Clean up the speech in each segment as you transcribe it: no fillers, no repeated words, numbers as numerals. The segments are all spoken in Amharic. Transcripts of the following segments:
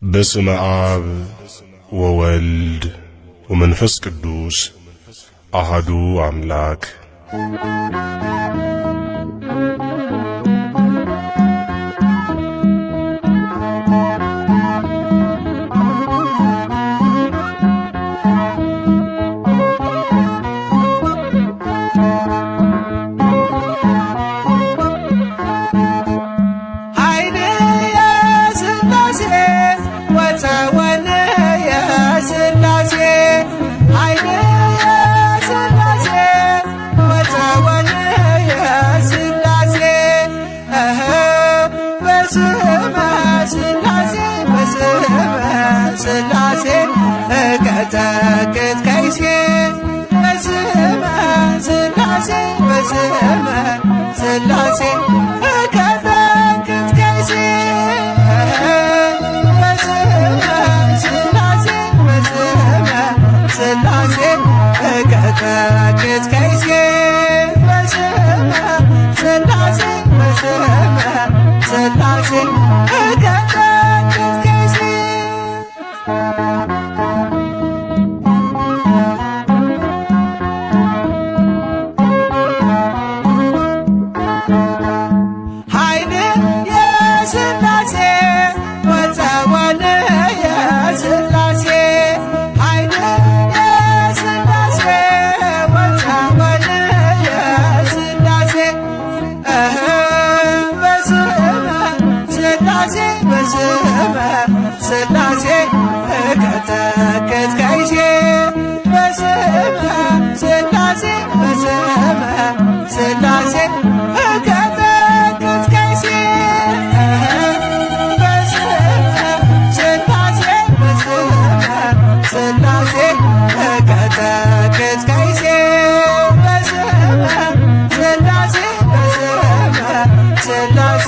በስመ አብ ወወልድ ወመንፈስ ቅዱስ አሐዱ አምላክ እቀጠቅጥ ከይሴ በስመ ሥላሴ በስመ ሥላሴ እቀጠቅጥ ከይሴ በስመ ሥላሴ በስመ ሥላሴ እቀጠቅጥ ከይሴ በስመ ሥላሴ በስመ ሥላሴ እቀጠቅጥ ከይሴ ሥላሴ እቀጠቅጥ ከይሴ በስመ ሥላሴ በስመ ሥላሴ እቀጠቅጥ ከይሴ በስመ ሥላሴ በስመ ሥላሴ እቀጠቅጥ ከይሴ በስመ ሥላሴ በስመ ሥላሴ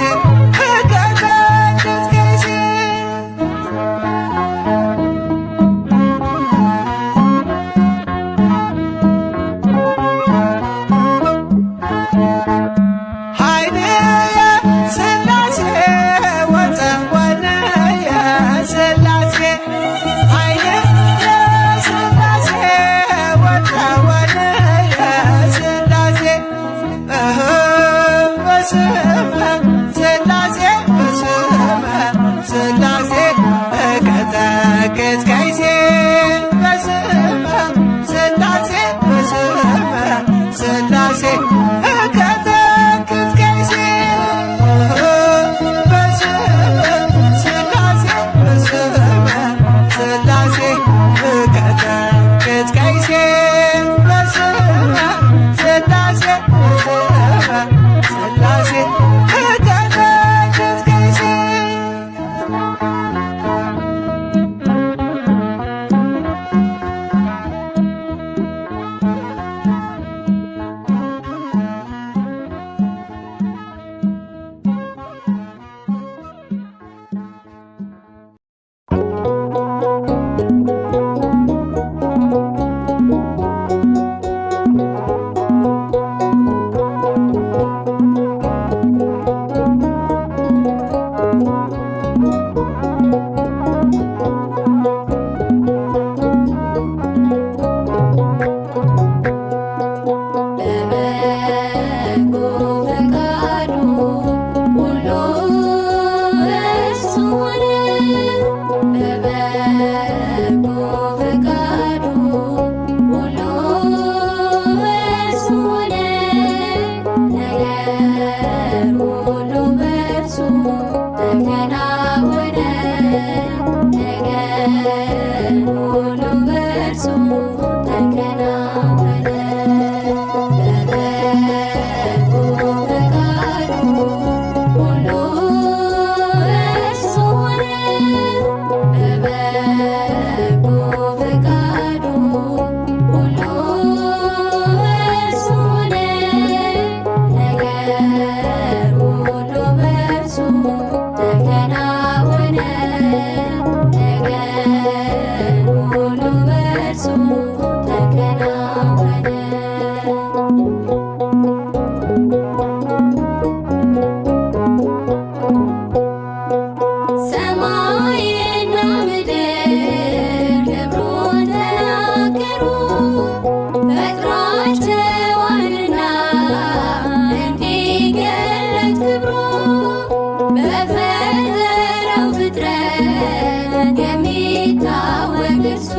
የሚታወቅ እርሱ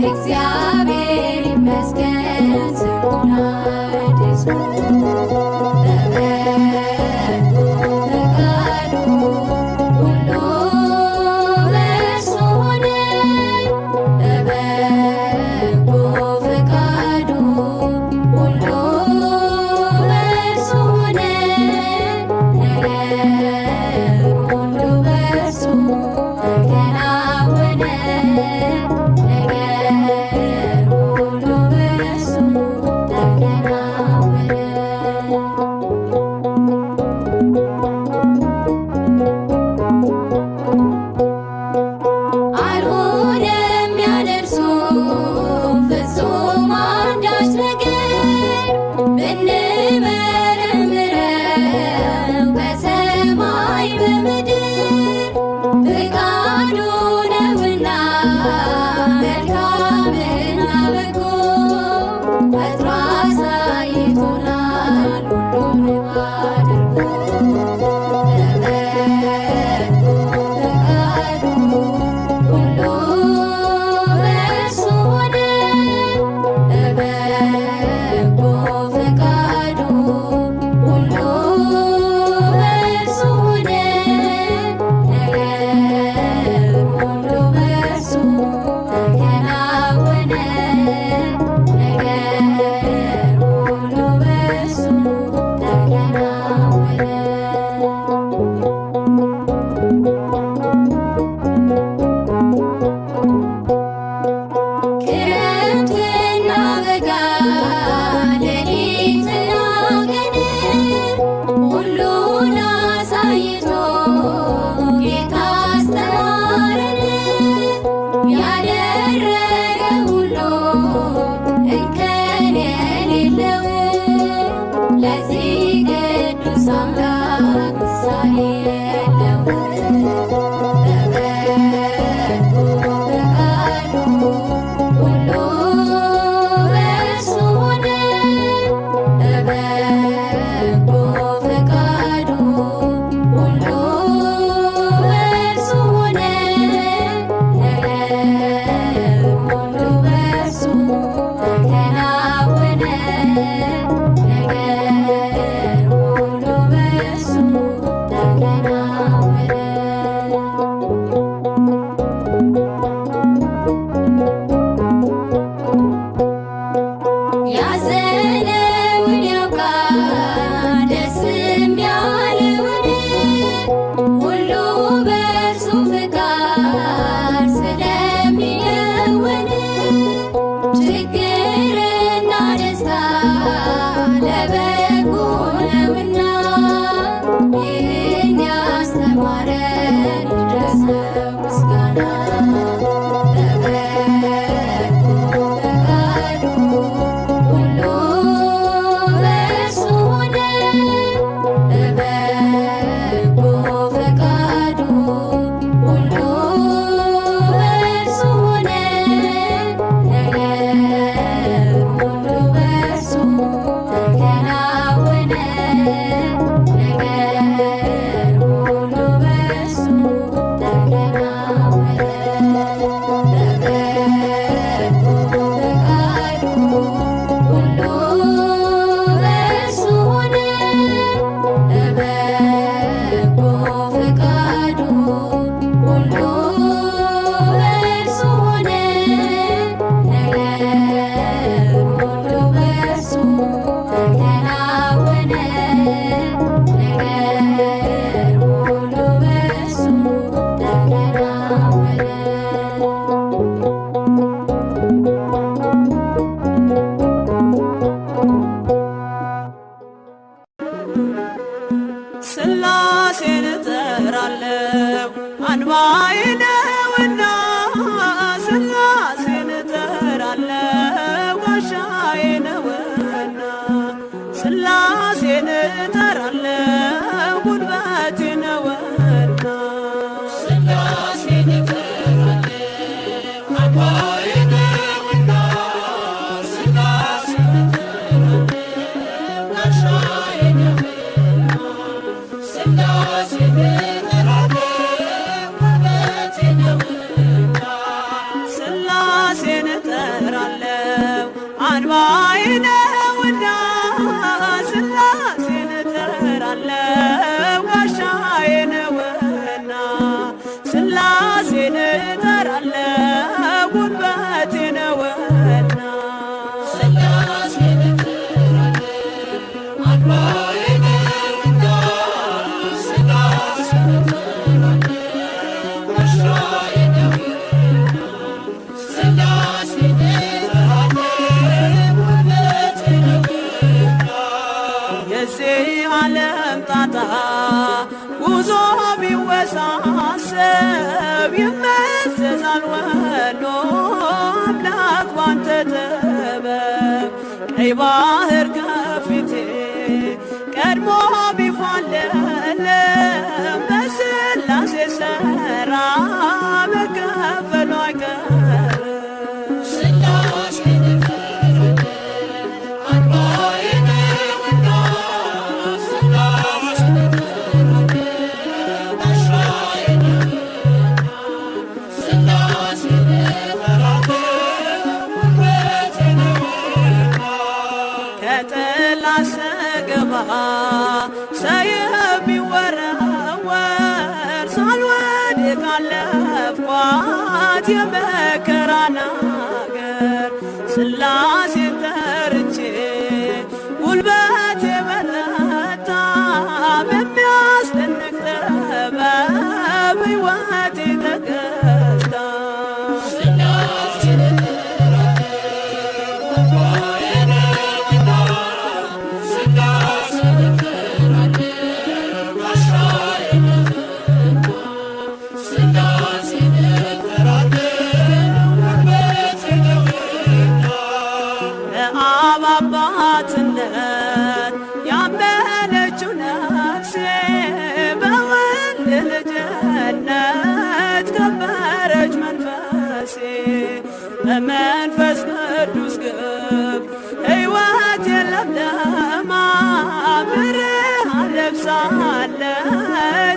እግዚአብሔር ይመስገን ስሙን አድሱ። ስላሴን እጠራለሁ አንባዬ ነውና ስላሴን እጠራለሁ ጋሻዬ ነውና ስላሴን እጠራለሁ ጉልበቴ ነውና ስላሴን እጠራለሁ አንባዬ ነውና ስላሴን እጠራለሁ ጋሻዬ ነውና ስላሴን እጠራለሁ ጉልበቴ ስላሴን እጠራለሁ ጉልበቴ ነውና ስላሴን እጠራለሁ አምባዬ ነውና ስላሴን እጠራለሁ ጋሻዬ ነውና ስላሴን እጠራለሁ ጉልበቴ ነውና የዚህ ዓለም ጣጣ ጉዞ ቢወሳሰብ ይመዘዛል ወሎ አምላክ ባንተ ጥበብ ቀይ ባህር ከፊቴ ቀድሞ ቢፋለለም በስላሴ ሥራ መከፈሉ አይቀርም ስላሴን እጠራለሁ አምባዬ ነውና ስላሴን እጠራለሁ ጋሻዬ ነውና ስላሴን እጠራለሁ ጉልበቴ ነውና ከጠላት ስገባ ሰይፍ ቢወረወር ሳልወድቅ አለፍኳት የመከራን አገር ስላሴን ጠርቼ ጉልበቴ በረታ በሚያስደንቅ ጥበብ ሕይወቴ ተገዝታ ስላሴን እጠራለሁ አምባዬ ነውና ስላሴን እጠራለሁ ጋሻዬ ነውና ስላሴን እጠራለሁ ጉልበቴ ነውና በአብ አባትነት ያመነችው ነፍሴ በወልድ ልጅነት ከበረች መንፈሴ በመንፈስ ቅዱስ ግብ ሕይወት የለምለማ ብርሃን ለብሳለች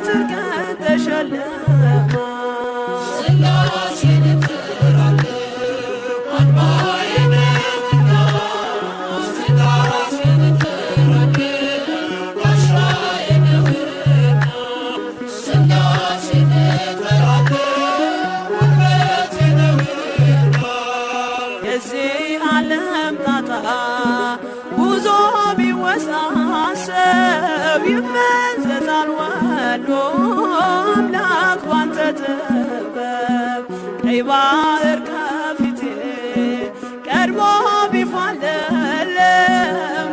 ጽድቅን ተሸልማ ስላሴን እጠራለሁ አምባዬ ነውና ስላሴን እጠራለሁ ጋሻዬ ነውና ስላሴን እጠራለሁ ጉልበቴ ነውና የዚህ ዓለም ጣጣ ጉዞ ቢወሳሰብ ይመዘዛል ወሎ አምላክ ባንተ ጥበብ ቀይ ባህር ከፊቴ ቀድሞ ቢፋለለም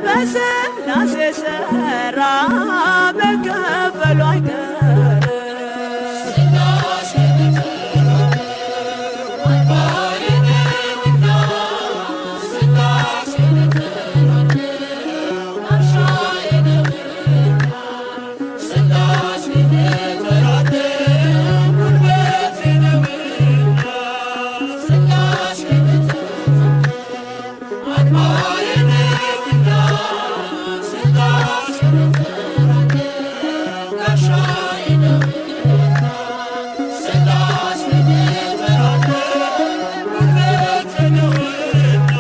በስላሴ ሥራ መከፈሉ አይቀርም ስላሴን እጠራለሁ አምባዬ ነውና ስላሴን እጠራለሁ ጋሻዬ ነውና ስላሴን እጠራለሁ ጉልበቴ ነውና ስላሴን እጠራለሁ አምባዬ ነውና ስላሴን እጠራለሁ ጋሻዬ ነውና ስላሴን እጠራለሁ ጉልበቴ ነውና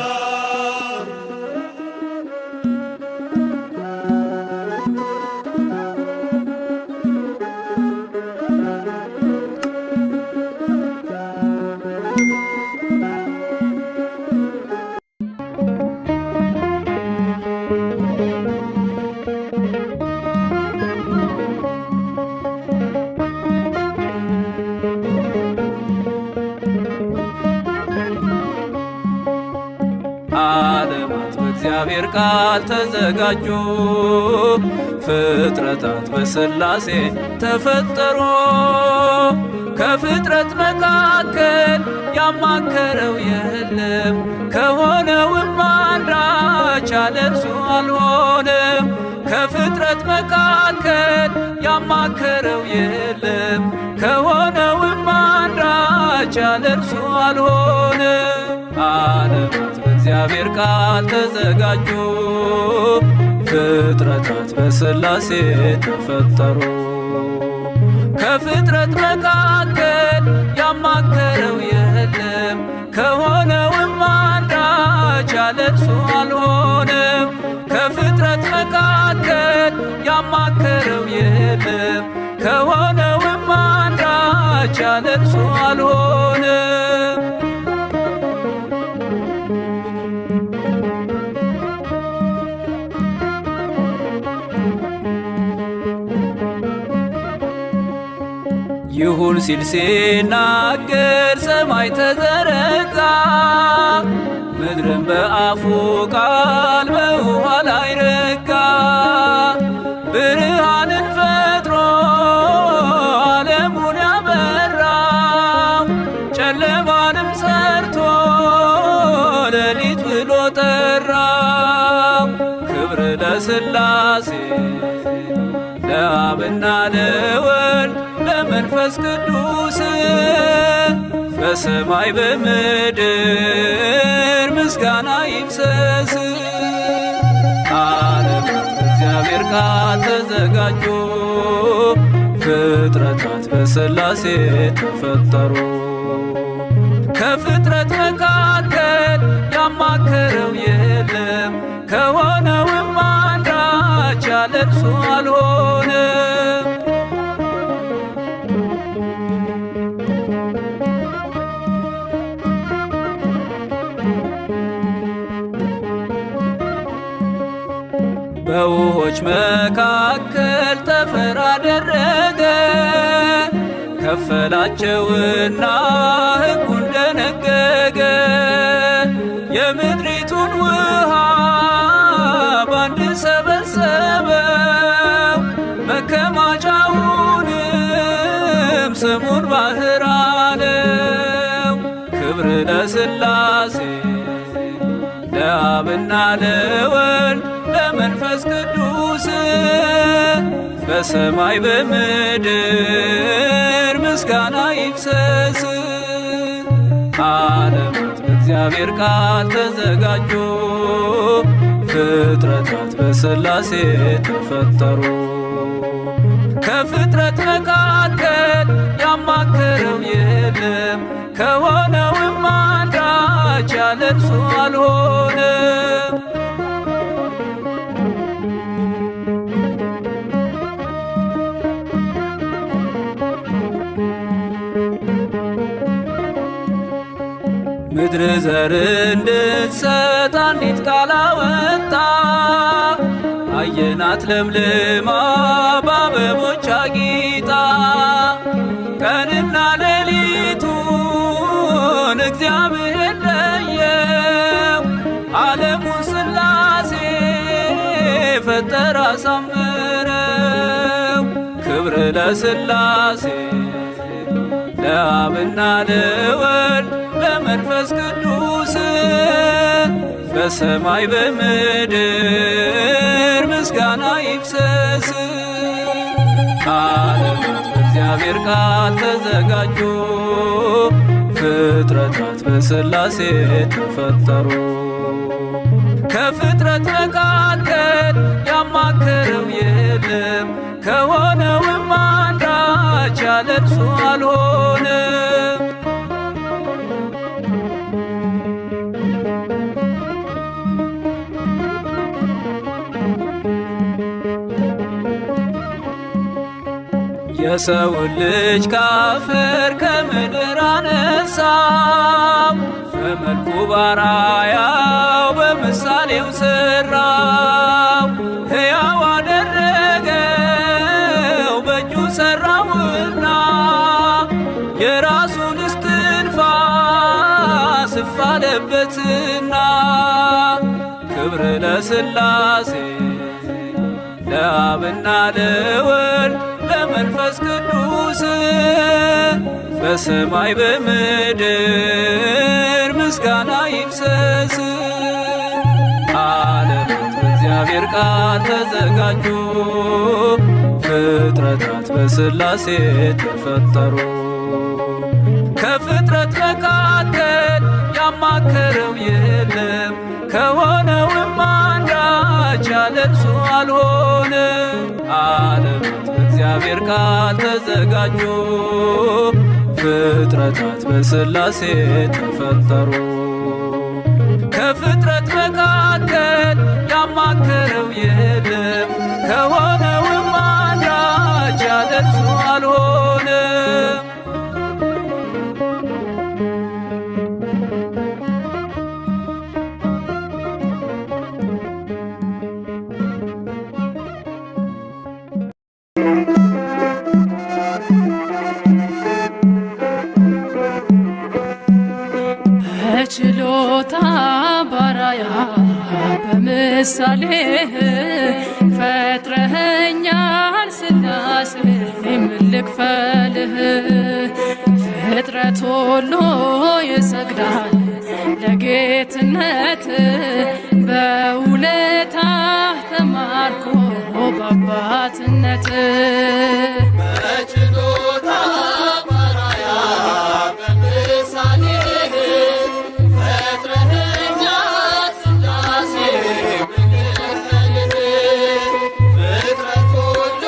ዓለማት በእግዚአብሔር ቃል ተዘጋጁ፣ ፍጥረታት በሥላሴ ተፈጠሩ። ከፍጥረት መካከል ያማከረው የለም፣ ከሆነውም አንዳች ያለ እርሱ አልሆነም። ከፍጥረት መካከል ያማከረው የለም፣ ከሆነውም አንዳች ያለ እርሱ አልሆነም። ዓለማት በእግዚአብሔር ቃል ተዘጋጁ፣ ፍጥረታት በሥላሴ ተፈጠሩ። ከፍጥረት መካከል ያማከረው የለም፣ ከሆነውም አንዳች ያለ እርሱ አልሆነም። ከፍጥረት መካከል ያማከረው የለም፣ ከሆነውም አንዳች ያለ እርሱ አልሆነም። ይሁን ሲል ሲናገር ሰማይ ተዘረጋ፣ ምድርን በአፉ ቃል በውኃ ላይ ረጋ። ብርሃንን ፈጥሮ ዓለሙን ያበራው፣ ጨለማንም ሰርቶ ሌሊት ብሎ ጠራው። ክብር ለሥላሴ ለአብና ለወልድ ለመንፈስ ቅዱስ በሰማይ በምድር ምስጋና ይፍሰስ። ዓለማት በእግዚአብሔር ቃል ተዘጋጁ፣ ፍጥረታት በሥላሴ ተፈጠሩ። ከፍጥረት መካከል ያማከረው የለም፣ ከሆነውም አንዳች ያለ እርሱ አልሆነም። በውኆች መካከል ጠፈር አደረገ፣ ከፈላቸውና ሕጉን ደነገገ። የምድሪቱን ውሃ ባንድ ሰበሰበው፣ መከማቻውንም ስሙን ባሕር አለው። ክብር ለሥላሴ ለአብና ለወልድ ለመንፈስ ቅዱስ በሰማይ በምድር ምስጋና ይፍሰስ። ዓለማት በእግዚአብሔር ቃል ተዘጋጁ፣ ፍጥረታት በሥላሴ ተፈጠሩ። ከፍጥረት መካከል ያማከረው የለም፣ ከሆነውም አንዳች ያለ እርሱ አልሆነም። ምድር ዘር እንድትሰጥ አንዲት ቃል አወጣ፣ አየናት ለምልማ በአበቦች አጊጣ። ቀንና ሌሊቱን እግዚአብሔር ለየው፣ ዓለሙን ሥላሴ ፈጠረ አሳመረው። ክብር ለሥላሴ ለአብና ለወልድ ለመንፈስ ቅዱስ በሰማይ በምድር ምስጋና ይፍሰስ። ዓለማት በእግዚአብሔር ቃል ተዘጋጁ፣ ፍጥረታት በሥላሴ ተፈጠሩ። ከፍጥረት መካከል ያማከረው የለም፣ ከሆነውም አንዳች ያለ እርሱ አልሆነም። የሰውን ልጅ ካፈር ከምድር አነሳው፣ በመልኩ ባራያው በምሳሌው ሠራው። ሕያው አደረገው በእጁ ሠራውና፣ የራሱን እስትንፋስ እፍ አለበትና። ክብር ለሥላሴ ለአብና ለወልድ ለመንፈስ ቅዱስ በሰማይ በምድር ምስጋና ይፍሰስ። ዓለማት በእግዚአብሔር ቃል ተዘጋጁ፣ ፍጥረታት በሥላሴ ተፈጠሩ። ከፍጥረት መካከል ያማከረው የለም፣ ከሆነውም አንዳች ያለ እርሱ አልሆነም። ዓለማት በእግዚአብሔር ቃል ተዘጋጁ፣ ፍጥረታት በሥላሴ ተፈጠሩ። ከፍጥረት መካከል ያማከረው የለም፣ ከሆነውም አንዳች ያለ እርሱ አልሆነም። ባራያ በምሳሌህ ፈጥረኸኛል ሥላሴ ምን ልክፈልህ ፍጥረት ሁሉ ይሰግዳል ለጌትነት በውለታህ ተማርኮ በአባትነት በችሎታ ባራያ በምሳሌህ ፈጥረኸኛል ሥላሴ ምን ልክፈልህ ፍጥረት ሁሉ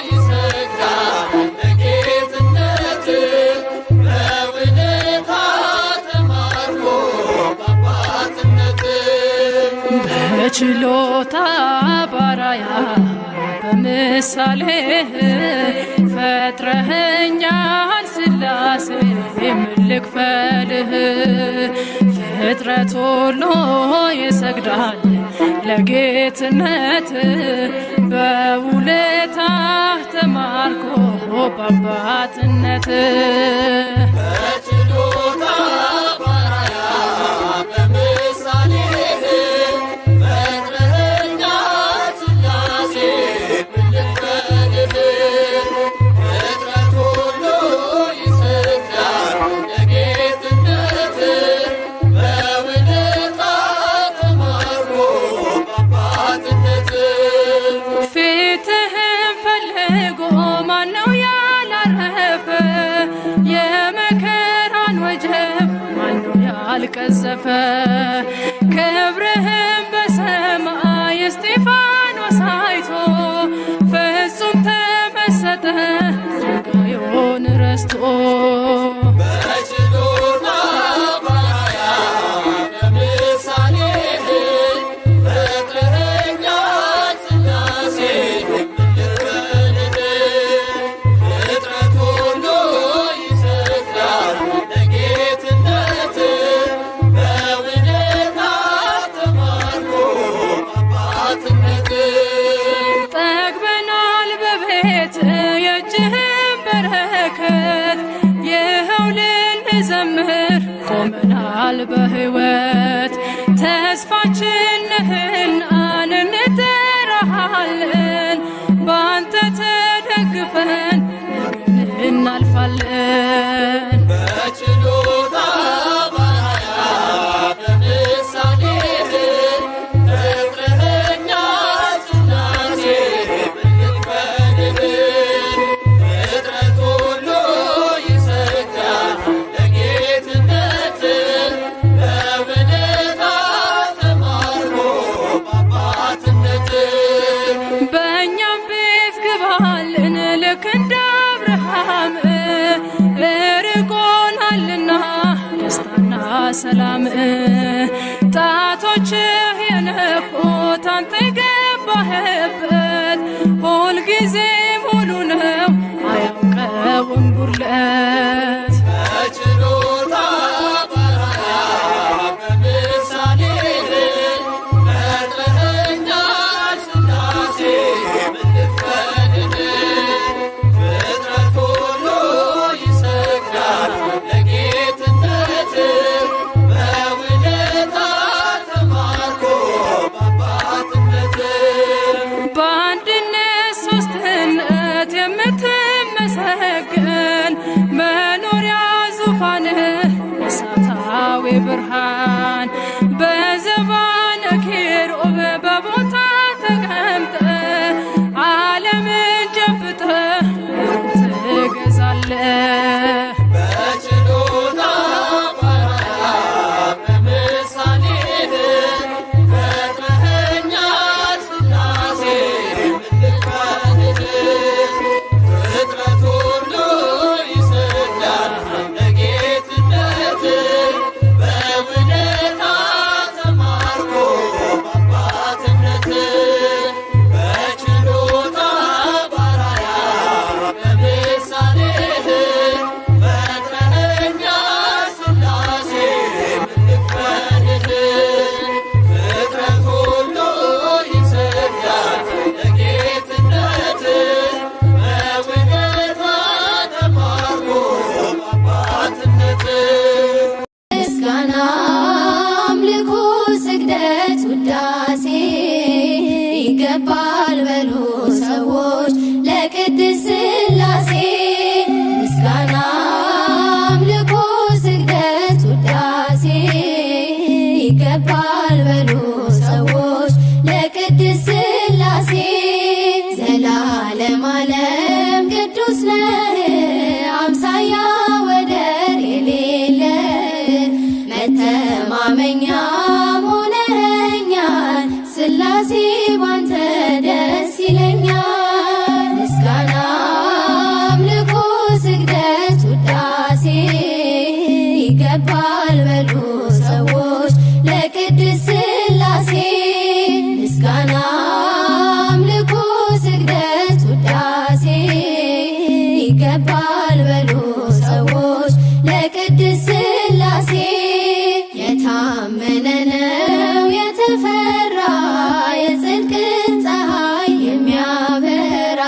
ይሰግዳል ለጌትነትህ በውለታህ ተማርኮ በአባትነትህ በችሎታ ባራያ በምሳሌህ ፈጥረኸኛል ሥላሴ ምን ልክፈልህ ፍጥረት ሁሉ ይሰግዳል ለጌትነትህ በውለታህ ተማርኮ በአባትነትህ በችሎታ ባራያ በምሳሌህ ፈጥረኸኛል ሥላሴ ምን ልክፈልህ ፍጥረት ሁሉ ይሰግዳል ለጌትነትህ በውለታህ ተማርኮ በአባትነትህ ፊትህን ፈልጎ ማነው ያላረፈ የመከራን ወጀብ ማነው ያልቀዘፈ ክብርህን በሰማይ እስጢፋኖስ አይቶ ፍጹም ተመሰጠ ድንጋዩን ረስቶ በችሎታ ባራያ በምሳሌህ ፈጥረኸኛል ሥላሴ ምን ልክፈልህ ፍጥረት ሁሉ ይሰግዳል ለጌትነትህ በውለታህ ተማርኮ በአባትነትህ ጠግበናል በቤት የእጅህን በረከት ይኸው ልንዘምር ቆመናል በሕይወት ተስፋችን ነህና እንጠራሃለን ባንተ ተደግፈን ነገን እናልፋለን በችሎታ ባራያ በምሳሌህ ፈጥረኸኛል ሥላሴ ምን ልክፈልህ ፍጥረት ሁሉ ይሰግዳል ለጌትነትህ በውለታህ ተማርኮ በአባትነትህ በእኛም ቤት ግባልን ልክ እንደ አብርሃም ርቆናልና ደስታና ሰላም ጣቶችህ የነኩት አንተ የገባህበት ሁልጊዜ ሙሉ ነው አያውቀውም ጉድለት በችሎታ ባራያ በምሳሌህ ፈጥረኸኛል ሥላሴ ምን ልክፈልህ ፍጥረት ሁሉ ይሰግዳል ለጌትነትህ በውለታህ ተማርኮ በአባትነትህ በአንድነት ሦስትነት የምትመሰገን መኖሪያ ዙፋንህ እሳታዊ ብርሃን በዘባነ ኪሩብ በቦታ ተቀምጠ ዓለምን ጨብጠ ትገዛለህ በችሎታ ባራያ በምሳሌህ ፈጥረኸኛል ሥላሴ ምን ልክፈልህ ፍጥረት ሁሉ ይሰግዳል ለጌትነትህ በውለታህ ለቅድስት ሥላሴ የታመነ ነው የተፈራ የጽድቅን ፀሐይ የሚያበራ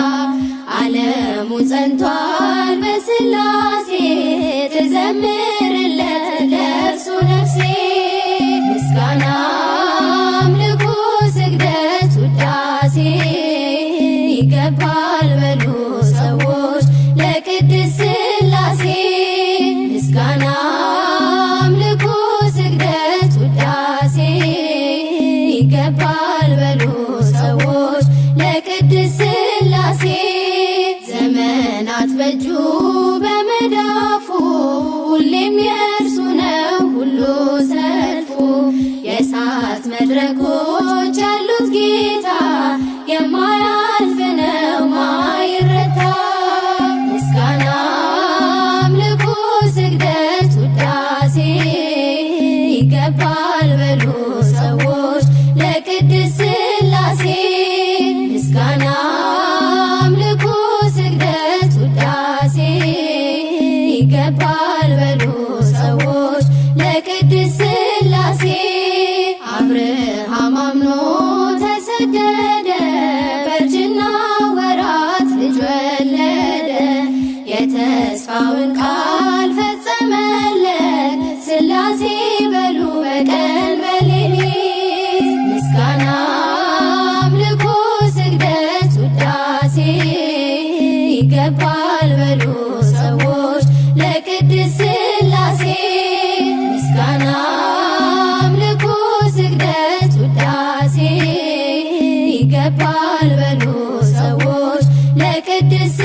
ዓለሙ ጸንቷል በሥላሴ ትዘምርለት ለእርሱ ነፍሴ ምስጋና አምልኮ ስግደት ውዳሴ ይገባል በሉ ሰዎች ለቅድስት ሥላሴ ምስጋና አምልኮ ስግደት ውዳሴ ይገባል በሉ ሰዎች ለቅድስት ሥላሴ ዘመናት በእጁ በመዳፉ ሁሌም የእርሱ ነው ሁሉ ሰልፉ የእሳት መድረኮች ያሉት ጌታ የማያልፍ ነው ማይረታ ምስጋና አምልኮ ስግደት ውዳሴ ይገባል በሉ ሰዎች ለቅድስት ሥላሴ ምስጋና አምልኮ ስግደት ውዳሴ ይገባል በሉ ሰዎች ለቅድስት ሥላሴ አብርሃም አምኖ ተሰደደ በእርጅና ወራት ልጅ ወለደ የተስፋውን ቃል ፈጸመለት ሥላሴ በሉ በቀን በሌሊት ምስጋና አምልኮ ስግደት ውዳሴ ይገባል በሉ ሰዎች ለቅድስት ሥላሴ ምስጋና አምልኮ ስግደት ውዳሴ ይገባል በሉ ሰዎች ለቅድስት